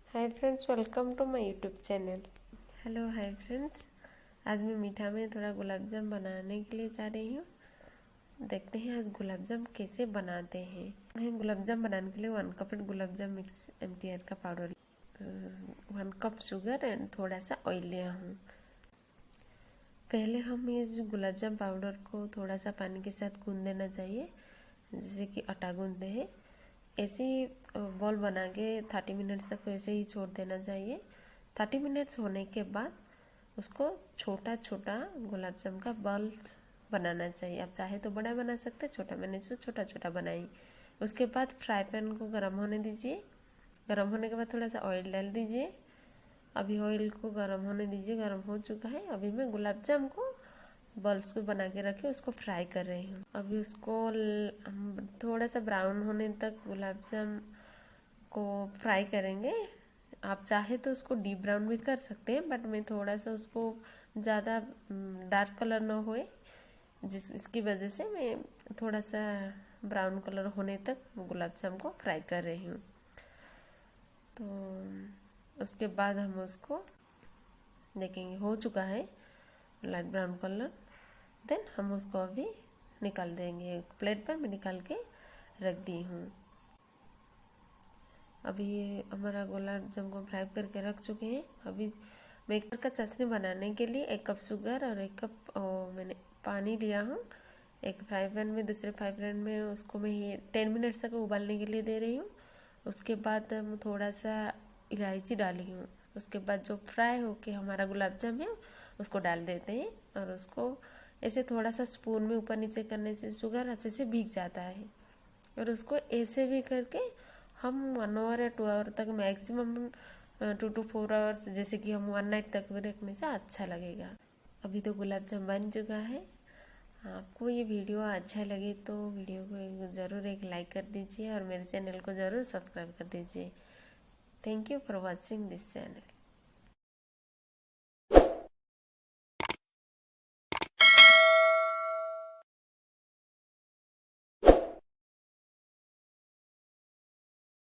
Hi friends, welcome to my YouTube channel. Hello hi friends, आज मैं मीठा में थोड़ा गुलाब जाम बनाने के लिए जा रही हूँ। देखते हैं आज गुलाब जाम कैसे बनाते हैं। मैं गुलाब जाम बनाने के लिए 1 कप गुलाब जाम मिक्स एमटीआर का पाउडर, 1 कप शुगर एंड थोड़ा सा ऑयल लिया हूँ। पहले हम ये जो गुलाब जाम पाउडर को थोड़ा सा पानी के साथ गूंद देना चाहिए, जैसे कि आटा गूंदते हैं। ऐसे ही बॉल बना के 30 मिनट्स तक ऐसे ही छोड़ देना चाहिए। 30 मिनट्स होने के बाद उसको छोटा छोटा गुलाब जामुन का बॉल बनाना चाहिए। आप चाहे तो बड़ा बना सकते हैं, छोटा मैंने इसको छोटा छोटा बनाई। उसके बाद फ्राई पैन को गर्म होने दीजिए। गर्म होने के बाद थोड़ा सा ऑयल डाल दीजिए। अभी ऑयल को गर्म होने दीजिए, गर्म हो चुका है। अभी मैं गुलाब जामुन को बॉल्स को बना के रखे उसको फ्राई कर रही हूँ। अभी उसको थोड़ा सा ब्राउन होने तक गुलाब जाम को फ्राई करेंगे। आप चाहे तो उसको डीप ब्राउन भी कर सकते हैं, बट मैं थोड़ा सा उसको ज़्यादा डार्क कलर ना होए, इसकी वजह से मैं थोड़ा सा ब्राउन कलर होने तक गुलाब जाम को फ्राई कर रही हूँ। तो उसके बाद हम उसको देखेंगे हो चुका है लाइट ब्राउन कलर। देन हम उसको अभी निकाल देंगे। एक प्लेट पर मैं निकाल के रख दी हूँ। अभी ये हमारा गुलाब जामुन को फ्राई करके रख चुके हैं। अभी मैं एक का चाशनी बनाने के लिए 1 कप शुगर और 1 कप मैंने पानी लिया हूँ। एक फ्राई पैन में, दूसरे फ्राई पैन में उसको मैं ये 10 मिनट्स तक उबालने के लिए दे रही हूँ। उसके बाद हम थोड़ा सा इलायची डाली हूँ। उसके बाद जो फ्राई होके हमारा गुलाब जामुन है उसको डाल देते हैं और उसको ऐसे थोड़ा सा स्पून में ऊपर नीचे करने से शुगर अच्छे से भीग जाता है। और उसको ऐसे भी करके हम 1 आवर या 2 आवर तक, मैक्सिमम 2 to 4 आवर्स, जैसे कि हम 1 नाइट तक भी रखने से अच्छा लगेगा। अभी तो गुलाब जामुन बन चुका है। आपको ये वीडियो अच्छा लगे तो वीडियो को ज़रूर एक लाइक कर दीजिए और मेरे चैनल को ज़रूर सब्सक्राइब कर दीजिए। Thank you for watching this channel.